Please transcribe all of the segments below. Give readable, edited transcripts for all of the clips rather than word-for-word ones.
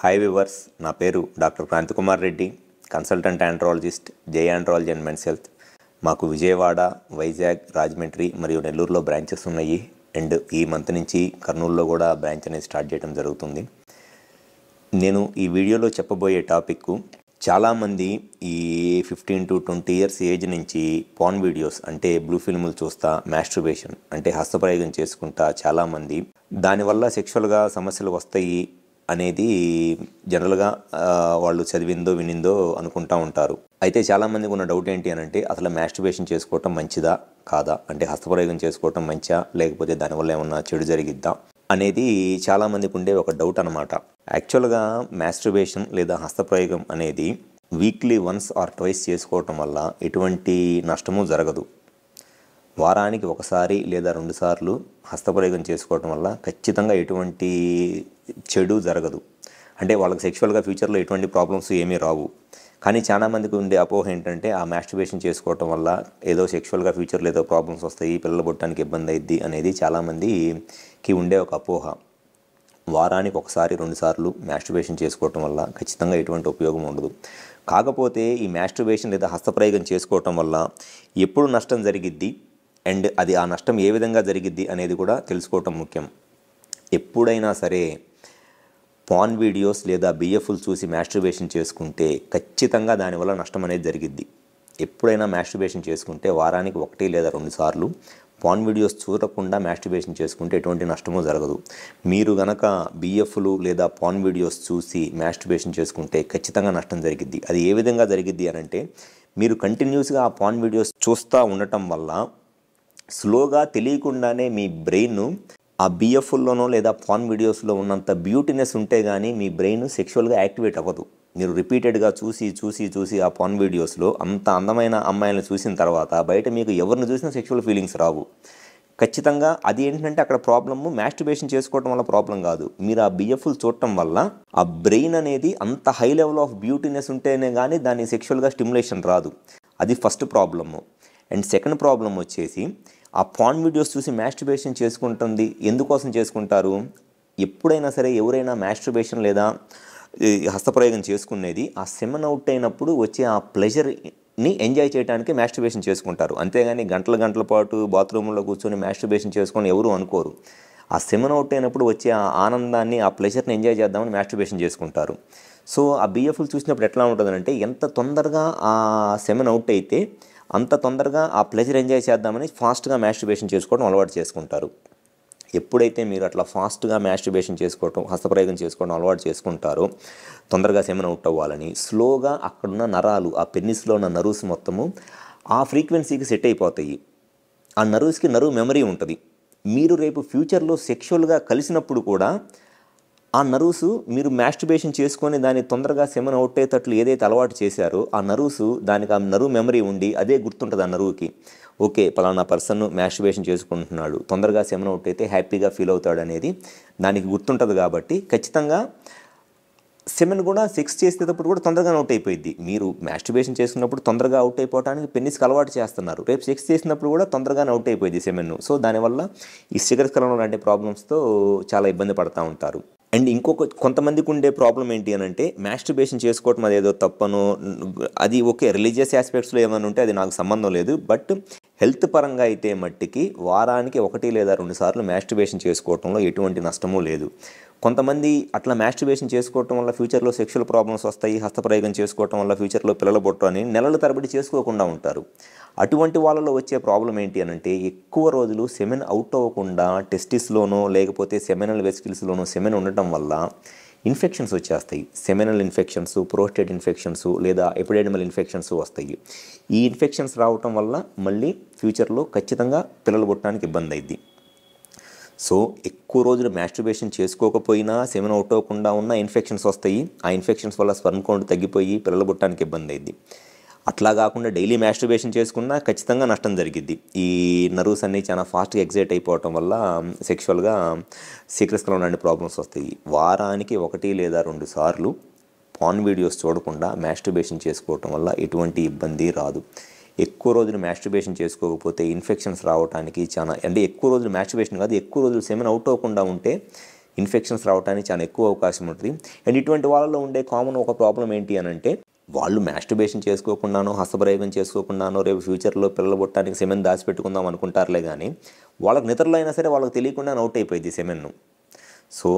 Hi viewers, నా పేరు doctor Kranthi Kumar Reddy, consultant andrologist, J andrology and men's health. మాకు విజయవాడ, వైజాగ్, రాజమండ్రి మరియు నెల్లూరులో బ్రాంచెస్ ఉన్నాయి. అండ్ ఈ మంత్ నుంచి కర్నూలులో కూడా బ్రాంచ్ అనేది స్టార్ట్ చేయడం జరుగుతుంది. నేను ఈ వీడియోలో చెప్పబోయే టాపిక్, చాలామంది ఈ 15 to 20 ఇయర్స్ ఏజ్ నుంచి పాన్ వీడియోస్ అంటే బ్లూ ఫిల్ములు చూస్తా, మాస్టర్బేషన్ అంటే హస్తప్రయోగం చేసుకుంటా చాలామంది దానివల్ల సెక్షువల్గా సమస్యలు వస్తాయి అనేది జనరల్గా వాళ్ళు చదివిందో వినిందో అనుకుంటూ ఉంటారు. అయితే చాలామందికి ఉన్న డౌట్ ఏంటి అని అంటే, అసలు మాస్టర్బేషన్ చేసుకోవటం మంచిదా కాదా, అంటే హస్తప్రయోగం చేసుకోవటం మంచిదా లేకపోతే దానివల్ల ఏమన్నా చెడు జరిగిద్దా అనేది చాలామందికి ఉండే ఒక డౌట్ అనమాట. యాక్చువల్గా మాస్టర్బేషన్ లేదా హస్తప్రయోగం అనేది వీక్లీ వన్స్ ఆర్ ట్వైస్ చేసుకోవటం వల్ల ఎటువంటి నష్టము జరగదు. వారానికి ఒకసారి లేదా 2 సార్లు హస్తప్రయోగం చేసుకోవటం వల్ల ఖచ్చితంగా ఎటువంటి చెడు జరగదు. అంటే వాళ్ళకి సెక్షువల్గా ఫ్యూచర్లో ఎటువంటి ప్రాబ్లమ్స్ ఏమీ రావు. కానీ చాలామందికి ఉండే అపోహ ఏంటంటే, ఆ మాస్టర్బేషన్ చేసుకోవటం వల్ల ఏదో సెక్షువల్గా ఫ్యూచర్లో ఏదో ప్రాబ్లమ్స్ వస్తాయి, పిల్లలు పుట్టడానికి ఇబ్బంది అయ్యిద్ది అనేది చాలామందికి ఉండే ఒక అపోహ. వారానికి ఒకసారి 2 సార్లు మాస్టర్బేషన్ చేసుకోవటం వల్ల ఖచ్చితంగా ఎటువంటి ఉపయోగం ఉండదు. కాకపోతే ఈ మాస్టర్బేషన్ లేదా హస్తప్రయోగం చేసుకోవటం వల్ల ఎప్పుడు నష్టం జరిగిద్ది అండ్ అది ఆ నష్టం ఏ విధంగా జరిగిద్ది అనేది కూడా తెలుసుకోవటం ముఖ్యం. ఎప్పుడైనా సరే పాన్ వీడియోస్ లేదా బిఎఫ్లు చూసి మాస్టర్బేషన్ చేసుకుంటే ఖచ్చితంగా దానివల్ల నష్టం అనేది జరిగిద్ది. ఎప్పుడైనా మాస్టర్బేషన్ చేసుకుంటే వారానికి 1 లేదా 2 సార్లు పాన్ వీడియోస్ చూడకుండా మాస్టర్బేషన్ చేసుకుంటే ఎటువంటి నష్టమూ జరగదు. మీరు గనక బిఎఫ్లు లేదా పాన్ వీడియోస్ చూసి మాస్టర్బేషన్ చేసుకుంటే ఖచ్చితంగా నష్టం జరిగిద్ది. అది ఏ విధంగా జరిగిద్ది అని అంటే, మీరు కంటిన్యూస్గా ఆ పాన్ వీడియోస్ చూస్తూ ఉండటం వల్ల స్లోగా తెలియకుండానే మీ బ్రెయిన్ ఆ బిఎఫ్లోనో లేదా పాన్ వీడియోస్లో ఉన్నంత బ్యూటీనెస్ ఉంటే కానీ మీ బ్రెయిన్ సెక్షువల్గా యాక్టివేట్ అవ్వదు. మీరు రిపీటెడ్గా చూసి ఆ పాన్ వీడియోస్లో అంత అందమైన అమ్మాయిలను చూసిన తర్వాత బయట మీకు ఎవరిని చూసినా సెక్షువల్ ఫీలింగ్స్ రావు. ఖచ్చితంగా అది ఏంటంటే అక్కడ ప్రాబ్లము మాస్టర్బేషన్ చేసుకోవడం వల్ల ప్రాబ్లం కాదు. మీరు ఆ బిఎఫ్లు చూడటం వల్ల ఆ బ్రెయిన్ అనేది అంత హై లెవెల్ ఆఫ్ బ్యూటీనెస్ ఉంటేనే కానీ దాని సెక్షువల్గా స్టిమ్యులేషన్ రాదు. అది first problem. And second problem వచ్చేసి, ఆ పాన్ వీడియోస్ చూసి మాస్టర్బేషన్ చేసుకుంటుంది ఎందుకోసం చేసుకుంటారు? ఎప్పుడైనా సరే ఎవరైనా మాస్టర్బేషన్ లేదా హస్తప్రయోగం చేసుకునేది ఆ సెమెన్ అవుట్ అయినప్పుడు వచ్చే ఆ ప్లెజర్ని ఎంజాయ్ చేయడానికి మాస్టర్బేషన్ చేసుకుంటారు. అంతేగాని గంటల పాటు బాత్రూంలో కూర్చొని మాస్టర్బేషన్ చేసుకొని ఎవరు అనుకోరు. ఆ సెమెన్ అవుట్ అయినప్పుడు వచ్చే ఆ ఆనందాన్ని, ఆ ప్లెజర్ని ఎంజాయ్ చేద్దామని మాస్టర్బేషన్ చేసుకుంటారు. సో ఆ బిఎఫ్లు చూసినప్పుడు ఎట్లా ఉంటుందంటే, ఎంత తొందరగా ఆ సెమెన్ అవుట్ అయితే అంత తొందరగా ఆ ప్లెజర్ ఎంజాయ్ చేద్దామని ఫాస్ట్గా మాస్టర్బేషన్ చేసుకోవడం అలవాటు చేసుకుంటారు. ఎప్పుడైతే మీరు అట్లా ఫాస్ట్గా మాస్టర్బేషన్ చేసుకోవటం, హస్తప్రయోగం చేసుకోవడం అలవాటు చేసుకుంటారో, తొందరగా సెమెన్ అవుట్ అవ్వాలని స్లోగా అక్కడున్న నరాలు, ఆ పెన్నిస్లో ఉన్న నర్వ్స్ మొత్తము ఆ ఫ్రీక్వెన్సీకి సెట్ అయిపోతాయి. ఆ నర్వ్స్కి నర్వ్ మెమరీ ఉంటుంది. మీరు రేపు ఫ్యూచర్లో సెక్షువల్గా కలిసినప్పుడు కూడా ఆ నర్వ్స్, మీరు మాస్టర్బేషన్ చేసుకొని దాన్ని తొందరగా సెమెన్ అవుట్ అయ్యేటట్లు ఏదైతే అలవాటు చేశారో ఆ నర్వ్స్, దానికి ఆ నర్వ్ మెమరీ ఉండి అదే గుర్తుంటుంది ఆ నర్వ్కి. ఓకే, పలానా పర్సన్ మాస్టర్బేషన్ చేసుకుంటున్నాడు, తొందరగా సెమెన్ అవుట్ అయితే హ్యాపీగా ఫీల్ అవుతాడు అనేది దానికి గుర్తుంటుంది. కాబట్టి ఖచ్చితంగా సెమెన్ కూడా సెక్స్ చేసేటప్పుడు కూడా తొందరగా అవుట్ అయిపోయింది. మీరు మాస్టర్బేషన్ చేసుకున్నప్పుడు తొందరగా అవుట్ అయిపోవడానికి పెన్నిస్కి అలవాటు చేస్తున్నారు, రేపు సెక్స్ చేసినప్పుడు కూడా తొందరగానే అవుట్ అయిపోయింది సెమెన్. సో దానివల్ల ఈ శీఘ్రస్ఖలనం లాంటి ప్రాబ్లమ్స్తో చాలా ఇబ్బంది పడుతూ ఉంటారు. అండ్ కొంతమందికి ఉండే ప్రాబ్లం ఏంటి అని అంటే, మాస్టర్బేషన్ చేసుకోవటం అదేదో తప్పను, అది ఓకే రిలీజియస్ ఆస్పెక్ట్స్లో ఏమైనా ఉంటే అది నాకు సంబంధం లేదు. బట్ హెల్త్ పరంగా అయితే మట్టికి వారానికి 1 లేదా 2 సార్లు మాస్టర్బేషన్ చేసుకోవటంలో ఎటువంటి నష్టమూ లేదు. కొంతమంది అట్లా మాస్టర్బేషన్ చేసుకోవటం వల్ల ఫ్యూచర్లో సెక్షువల్ ప్రాబ్లమ్స్ వస్తాయి, హస్తప్రయోగం చేసుకోవటం వల్ల ఫ్యూచర్లో పిల్లలు పుట్టరని నెలల తరబడి చేసుకోకుండా ఉంటారు. అటువంటి వాళ్ళలో వచ్చే ప్రాబ్లం ఏంటి అని అంటే, ఎక్కువ రోజులు సెమెన్ అవుట్ అవ్వకుండా టెస్టిస్లోనో లేకపోతే సెమెనల్ వెసికిల్స్లోనో సెమెన్ ఉండటం వల్ల ఇన్ఫెక్షన్స్ వచ్చేస్తాయి. సెమెనల్ ఇన్ఫెక్షన్స్, ప్రోస్టేట్ ఇన్ఫెక్షన్స్ లేదా ఎపిడెడమల్ ఇన్ఫెక్షన్స్ వస్తాయి. ఈ ఇన్ఫెక్షన్స్ రావటం వల్ల మళ్ళీ ఫ్యూచర్లో ఖచ్చితంగా పిల్లలు పుట్టడానికి ఇబ్బంది అయింది. సో ఎక్కువ రోజులు మాస్టర్బేషన్ చేసుకోకపోయినా సెమెన్ అవుట్ అవ్వకుండా ఉన్న ఇన్ఫెక్షన్స్ వస్తాయి. ఆ ఇన్ఫెక్షన్స్ వల్ల స్పెర్మ్ కౌంట్ తగ్గిపోయి పిల్లలు పుట్టడానికి ఇబ్బంది అయింది. అట్లా కాకుండా డైలీ మాస్టర్బేషన్ చేసుకున్నా ఖచ్చితంగా నష్టం జరిగిద్ది. ఈ నర్వ్స్ అన్నీ చాలా ఫాస్ట్గా ఎగ్జైట్ అయిపోవటం వల్ల సెక్షువల్గా శీఘ్రస్ఖలనం లాంటి ప్రాబ్లమ్స్ వస్తాయి. వారానికి 1 లేదా 2 సార్లు పాన్ వీడియోస్ చూడకుండా మాస్టర్బేషన్ చేసుకోవటం వల్ల ఎటువంటి ఇబ్బంది రాదు. ఎక్కువ రోజులు మాస్టర్బేషన్ చేసుకోకపోతే ఇన్ఫెక్షన్స్ రావడానికి చాలా, అంటే ఎక్కువ రోజులు మాస్టర్బేషన్ కాదు, ఎక్కువ రోజులు సెమెన్ అవుట్ అవ్వకుండా ఉంటే ఇన్ఫెక్షన్స్ రావడానికి చాలా ఎక్కువ అవకాశం ఉంటుంది. అండ్ ఇటువంటి వాళ్ళలో ఉండే కామన్ ఒక ప్రాబ్లం ఏంటి అని అంటే, వాళ్ళు మాస్టర్బేషన్ చేసుకోకుండానో హస్తప్రయోగం చేసుకోకుండానో రేపు ఫ్యూచర్లో పిల్లలు పుట్టడానికి సెమెన్ దాచిపెట్టుకుందాం అనుకుంటారులే, కానీ వాళ్ళకి నిద్రలో అయినా సరే వాళ్ళకి తెలియకుండా అవుట్ అయిపోయింది సెమెన్ను. సో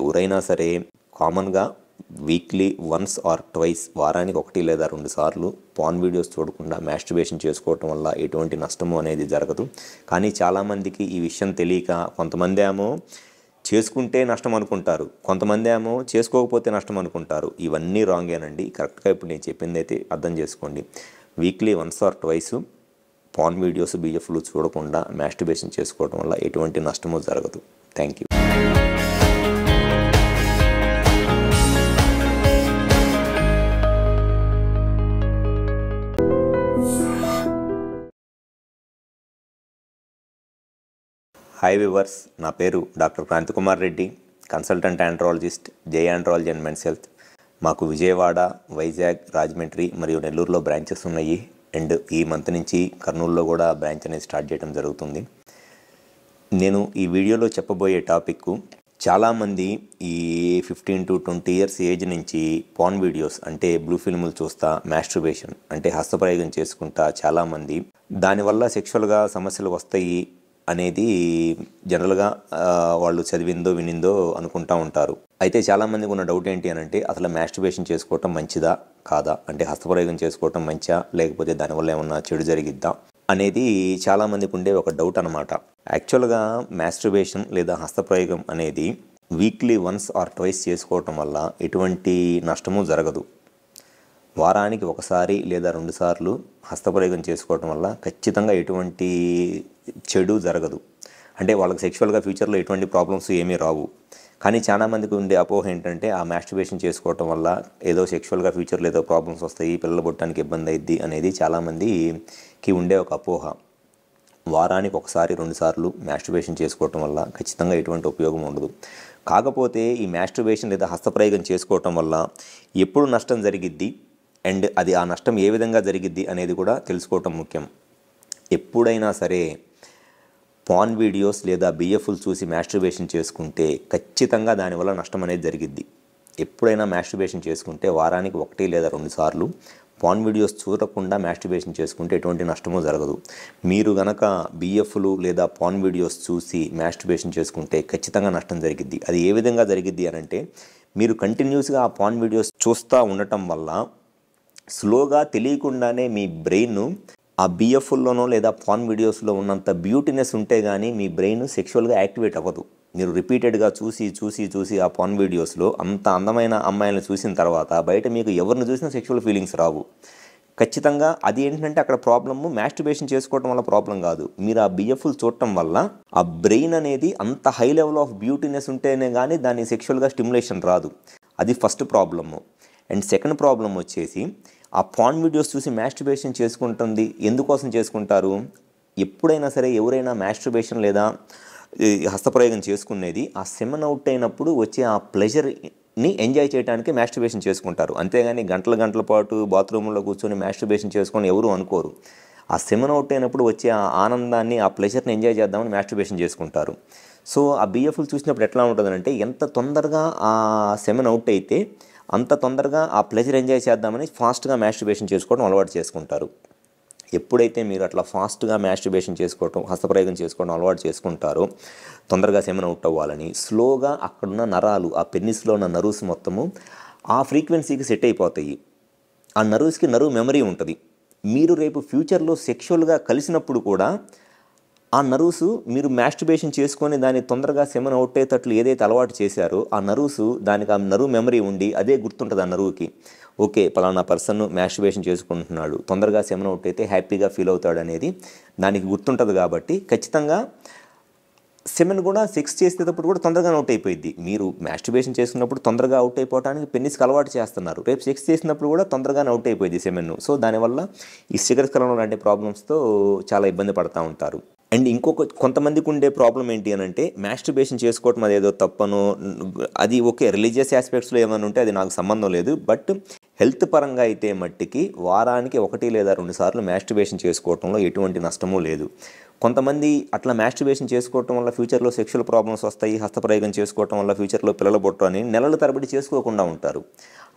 ఎవరైనా సరే కామన్గా వీక్లీ వన్స్ ఆర్ ట్వైస్, వారానికి 1 లేదా 2 సార్లు పాన్ వీడియోస్ చూడకుండా మాస్టర్బేషన్ చేసుకోవటం వల్ల ఎటువంటి నష్టము అనేది జరగదు. కానీ చాలామందికి ఈ విషయం తెలియక కొంతమంది ఏమో చేసుకుంటే నష్టం అనుకుంటారు, కొంతమంది ఏమో చేసుకోకపోతే నష్టం అనుకుంటారు. ఇవన్నీ రాంగేనండి. కరెక్ట్గా ఇప్పుడు నేను చెప్పింది అయితే అర్థం చేసుకోండి. Weekly once or twice porn videos బీఎఫ్లు చూడకుండా మాస్టర్బేషన్ చేసుకోవడం వల్ల ఎటువంటి నష్టము జరగదు. Thank you. హాయ్ వ్యూవర్స్, నా పేరు doctor Kranthikumar Reddy, consultant andrologist, J andrology and men's health. మాకు విజయవాడ, వైజాగ్, రాజమండ్రి మరియు నెల్లూరులో బ్రాంచెస్ ఉన్నాయి. అండ్ ఈ మంత్ నుంచి కర్నూలులో కూడా బ్రాంచ్ అనేది స్టార్ట్ చేయడం జరుగుతుంది. నేను ఈ వీడియోలో చెప్పబోయే టాపిక్, చాలామంది ఈ 15 to 20 ఇయర్స్ ఏజ్ నుంచి పాన్ వీడియోస్ అంటే బ్లూ ఫిల్ములు చూస్తా మాస్టర్బేషన్ అంటే హస్తప్రయోగం చేసుకుంటా చాలామంది దానివల్ల సెక్షువల్గా సమస్యలు వస్తాయి అనేది జనరల్గా వాళ్ళు చదివిందో వినిందో అనుకుంటూ ఉంటారు. అయితే చాలామందికి ఉన్న డౌట్ ఏంటి అని అంటే, అసలు మాస్టర్బేషన్ చేసుకోవటం మంచిదా కాదా, అంటే హస్తప్రయోగం చేసుకోవటం మంచిదా లేకపోతే దానివల్ల ఏమన్నా చెడు జరిగిద్దా అనేది చాలామందికి ఉండే ఒక డౌట్ అనమాట. యాక్చువల్గా మాస్టర్బేషన్ లేదా హస్తప్రయోగం అనేది వీక్లీ వన్స్ ఆర్ ట్వైస్ చేసుకోవటం వల్ల ఎటువంటి నష్టము జరగదు. వారానికి 1 లేదా 2 సార్లు హస్తప్రయోగం చేసుకోవటం వల్ల ఖచ్చితంగా ఎటువంటి చెడు జరగదు. అంటే వాళ్ళకి సెక్షువల్గా ఫ్యూచర్లో ఎటువంటి ప్రాబ్లమ్స్ ఏమీ రావు. కానీ చాలామందికి ఉండే అపోహ ఏంటంటే, ఆ మాస్టర్బేషన్ చేసుకోవటం వల్ల ఏదో సెక్షువల్గా ఫ్యూచర్లో ఏదో ప్రాబ్లమ్స్ వస్తాయి, పిల్లలు పుట్టడానికి ఇబ్బంది అయ్యిద్ది అనేది చాలామందికి ఉండే ఒక అపోహ. వారానికి 1-2 సార్లు మాస్టర్బేషన్ చేసుకోవటం వల్ల ఖచ్చితంగా ఎటువంటి ఉపయోగం ఉండదు. కాకపోతే ఈ మాస్టర్బేషన్ లేదా హస్తప్రయోగం చేసుకోవటం వల్ల ఎప్పుడు నష్టం జరిగిద్ది అండ్ అది ఆ నష్టం ఏ విధంగా జరిగిద్ది అనేది కూడా తెలుసుకోవటం ముఖ్యం. ఎప్పుడైనా సరే పాన్ వీడియోస్ లేదా బిఎఫ్లు చూసి మాస్టర్బేషన్ చేసుకుంటే ఖచ్చితంగా దానివల్ల నష్టం అనేది జరిగిద్ది. ఎప్పుడైనా మాస్టర్బేషన్ చేసుకుంటే వారానికి 1 లేదా 2 సార్లు పాన్ వీడియోస్ చూడకుండా మాస్టర్బేషన్ చేసుకుంటే ఎటువంటి నష్టమూ జరగదు. మీరు గనక బిఎఫ్లు లేదా పాన్ వీడియోస్ చూసి మాస్టర్బేషన్ చేసుకుంటే ఖచ్చితంగా నష్టం జరిగిద్ది. అది ఏ విధంగా జరిగిద్ది అని అంటే, మీరు కంటిన్యూస్గా ఆ పాన్ వీడియోస్ చూస్తూ ఉండటం వల్ల స్లోగా తెలియకుండానే మీ బ్రెయిన్ ఆ బిఎఫ్లోనో లేదా పాన్ వీడియోస్లో ఉన్నంత బ్యూటీనెస్ ఉంటే కానీ మీ బ్రెయిన్ సెక్షువల్గా యాక్టివేట్ అవ్వదు. మీరు రిపీటెడ్గా చూసి ఆ పాన్ వీడియోస్లో అంత అందమైన అమ్మాయిలను చూసిన తర్వాత బయట మీకు ఎవరిని చూసినా సెక్షువల్ ఫీలింగ్స్ రావు. ఖచ్చితంగా అది ఏంటంటే అక్కడ ప్రాబ్లము మాస్టర్బేషన్ చేసుకోవడం వల్ల ప్రాబ్లం కాదు. మీరు ఆ బిఎఫ్లు చూడటం వల్ల ఆ బ్రెయిన్ అనేది అంత హై లెవెల్ ఆఫ్ బ్యూటీనెస్ ఉంటేనే కానీ దాని సెక్షువల్గా స్టిమ్యులేషన్ రాదు. అది first problem. And second problem వచ్చేసి, ఆ పాన్ వీడియోస్ చూసి మాస్టర్బేషన్ చేసుకుంటుంది ఎందుకోసం చేసుకుంటారు? ఎప్పుడైనా సరే ఎవరైనా మాస్టర్బేషన్ లేదా హస్తప్రయోగం చేసుకునేది ఆ సెమెన్ అవుట్ అయినప్పుడు వచ్చే ఆ ప్లెజర్ని ఎంజాయ్ చేయడానికి మాస్టర్బేషన్ చేసుకుంటారు. అంతేగాని గంటల పాటు బాత్రూంలో కూర్చొని మాస్టర్బేషన్ చేసుకొని ఎవరు అనుకోరు. ఆ సెమెన్ అవుట్ అయినప్పుడు వచ్చే ఆ ఆనందాన్ని, ఆ ప్లెజర్ని ఎంజాయ్ చేద్దామని మాస్టర్బేషన్ చేసుకుంటారు. సో ఆ బిఎఫ్లు చూసినప్పుడు ఎట్లా ఉంటుందంటే, ఎంత తొందరగా ఆ సెమెన్ అవుట్ అయితే అంత తొందరగా ఆ ప్లెజర్ ఎంజాయ్ చేద్దామని ఫాస్ట్గా మాస్టర్బేషన్ చేసుకోవడం అలవాటు చేసుకుంటారు. ఎప్పుడైతే మీరు అట్లా ఫాస్ట్గా మాస్టర్బేషన్ చేసుకోవటం, హస్తప్రయోగం చేసుకోవడం అలవాటు చేసుకుంటారో, తొందరగా సెమెన్ అవుట్ అవ్వాలని స్లోగా అక్కడున్న నరాలు, ఆ పెన్నిస్లో ఉన్న నర్వ్స్ మొత్తము ఆ ఫ్రీక్వెన్సీకి సెట్ అయిపోతాయి. ఆ నర్వ్స్కి నర్వ్ మెమరీ ఉంటుంది. మీరు రేపు ఫ్యూచర్లో సెక్షువల్గా కలిసినప్పుడు కూడా ఆ నర్వ్స్ మీరు మాస్టర్బేషన్ చేసుకొని దాన్ని తొందరగా సెమెన్ అవుట్ అయ్యేటట్లు ఏదైతే అలవాటు చేశారో ఆ నర్వ్స్, దానికి ఆ నర్వ్ మెమరీ ఉండి అదే గుర్తుంటుంది ఆ నర్వ్కి. ఓకే, పలానా పర్సన్ మాస్టర్బేషన్ చేసుకుంటున్నాడు, తొందరగా సెమెన్ అవుట్ అయితే హ్యాపీగా ఫీల్ అవుతాడు అనేది దానికి గుర్తుంటుంది. కాబట్టి ఖచ్చితంగా సెమెన్ కూడా సెక్స్ చేసేటప్పుడు కూడా తొందరగా అవుట్ అయిపోయింది. మీరు మాస్టర్బేషన్ చేసుకున్నప్పుడు తొందరగా అవుట్ అయిపోవడానికి పెన్నిస్కి అలవాటు చేస్తున్నారు, రేపు సెక్స్ చేసినప్పుడు కూడా తొందరగానే అవుట్ అయిపోయింది సెమెన్. సో దానివల్ల ఈ శీఘ్రస్ఖలనం లాంటి ప్రాబ్లమ్స్తో చాలా ఇబ్బంది పడుతూ ఉంటారు. అండ్ కొంతమందికి ఉండే ప్రాబ్లం ఏంటి అని అంటే, మాస్టర్బేషన్ చేసుకోవటం అదేదో తప్పను, అది ఓకే రిలీజియస్ ఆస్పెక్ట్స్లో ఏమైనా ఉంటే అది నాకు సంబంధం లేదు, బట్ హెల్త్ పరంగా అయితే మట్టికి వారానికి 1 లేదా 2 సార్లు మాస్టర్బేషన్ చేసుకోవటంలో ఎటువంటి నష్టమూ లేదు. కొంతమంది అట్లా మాస్టర్బేషన్ చేసుకోవటం వల్ల ఫ్యూచర్లో సెక్షువల్ ప్రాబ్లమ్స్ వస్తాయి, హస్తప్రయోగం చేసుకోవటం వల్ల ఫ్యూచర్లో పిల్లలు పుట్టరని నెలల తరబడి చేసుకోకుండా ఉంటారు.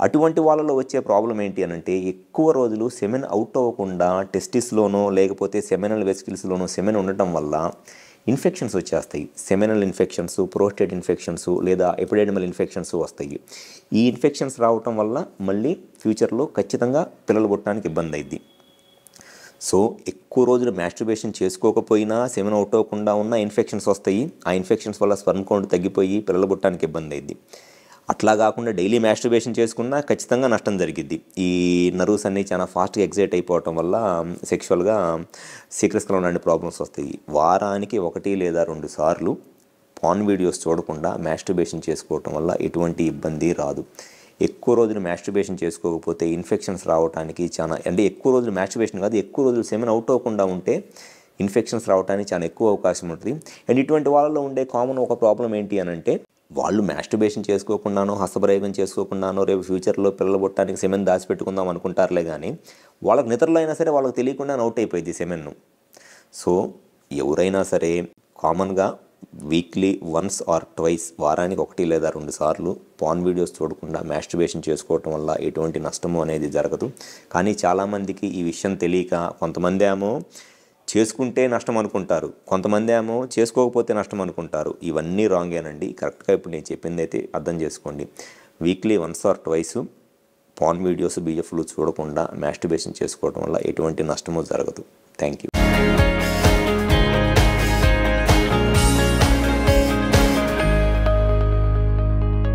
అటువంటి వాళ్ళలో వచ్చే ప్రాబ్లం ఏంటి అనంటే ఎక్కువ రోజులు సెమెన్ అవుట్ అవ్వకుండా టెస్టిస్లోనో లేకపోతే సెమెనల్ వెసికిల్స్లోనో సెమెన్ ఉండటం వల్ల ఇన్ఫెక్షన్స్ వచ్చేస్తాయి. సెమెనల్ ఇన్ఫెక్షన్స్, ప్రోస్టేట్ ఇన్ఫెక్షన్స్ లేదా ఎపిడెడమల్ ఇన్ఫెక్షన్స్ వస్తాయి. ఈ ఇన్ఫెక్షన్స్ రావటం వల్ల మళ్ళీ ఫ్యూచర్లో ఖచ్చితంగా పిల్లలు పుట్టడానికి ఇబ్బంది అయింది. సో ఎక్కువ రోజులు మాస్టర్బేషన్ చేసుకోకపోయినా సెమెన్ అవుట్ అవ్వకుండా ఉన్న ఇన్ఫెక్షన్స్ వస్తాయి. ఆ ఇన్ఫెక్షన్స్ వల్ల స్పెర్మ్ కౌంట్ తగ్గిపోయి పిల్లలు పుట్టడానికి ఇబ్బంది అయింది. అట్లా కాకుండా డైలీ మాస్టర్బేషన్ చేసుకున్నా ఖచ్చితంగా నష్టం జరిగిద్ది. ఈ నర్వ్స్ అన్నీ చాలా ఫాస్ట్గా ఎగ్జైట్ అయిపోవటం వల్ల సెక్షువల్గా సీక్రెట్స్లో ఉండే ప్రాబ్లమ్స్ వస్తాయి. వారానికి 1 లేదా 2 సార్లు పాన్ వీడియోస్ చూడకుండా మాస్టర్బేషన్ చేసుకోవటం వల్ల ఎటువంటి ఇబ్బంది రాదు. ఎక్కువ రోజులు మాస్టర్బేషన్ చేసుకోకపోతే ఇన్ఫెక్షన్స్ రావడానికి ఎక్కువ రోజులు మాస్టర్బేషన్ కాదు, ఎక్కువ రోజులు సెమెన్ అవుట్ అవ్వకుండా ఉంటే ఇన్ఫెక్షన్స్ రావడానికి చాలా ఎక్కువ అవకాశం ఉంటుంది. అండ్ ఇటువంటి వాళ్ళలో ఉండే కామన్ ఒక ప్రాబ్లం ఏంటి అనంటే వాళ్ళు మాస్టర్బేషన్ చేసుకోకుండానో హస్తప్రయోగం చేసుకోకుండానో రేపు ఫ్యూచర్లో పిల్లలు పుట్టడానికి సెమెన్ దాచిపెట్టుకుందాం అనుకుంటారులే కానీ వాళ్ళకి నిద్రలో అయినా సరే వాళ్ళకి తెలియకుండా అవుట్ అయిపోయింది సెమెన్ను. సో ఎవరైనా సరే కామన్గా వీక్లీ వన్స్ ఆర్ ట్వైస్ వారానికి 1 లేదా 2 సార్లు పాన్ వీడియోస్ చూడకుండా మాస్టర్బేషన్ చేసుకోవటం వల్ల ఎటువంటి నష్టము అనేది జరగదు. కానీ చాలామందికి ఈ విషయం తెలియక కొంతమంది ఏమో చేసుకుంటే నష్టం అనుకుంటారు, కొంతమంది ఏమో చేసుకోకపోతే నష్టం అనుకుంటారు. ఇవన్నీ రాంగేనండి. కరెక్ట్గా ఇప్పుడు నేను చెప్పింది అయితే అర్థం చేసుకోండి. Weekly once or twice porn videos, బీఎఫ్లు చూడకుండా మాస్టర్బేషన్ చేసుకోవడం వల్ల ఎటువంటి నష్టము జరగదు. Thank you.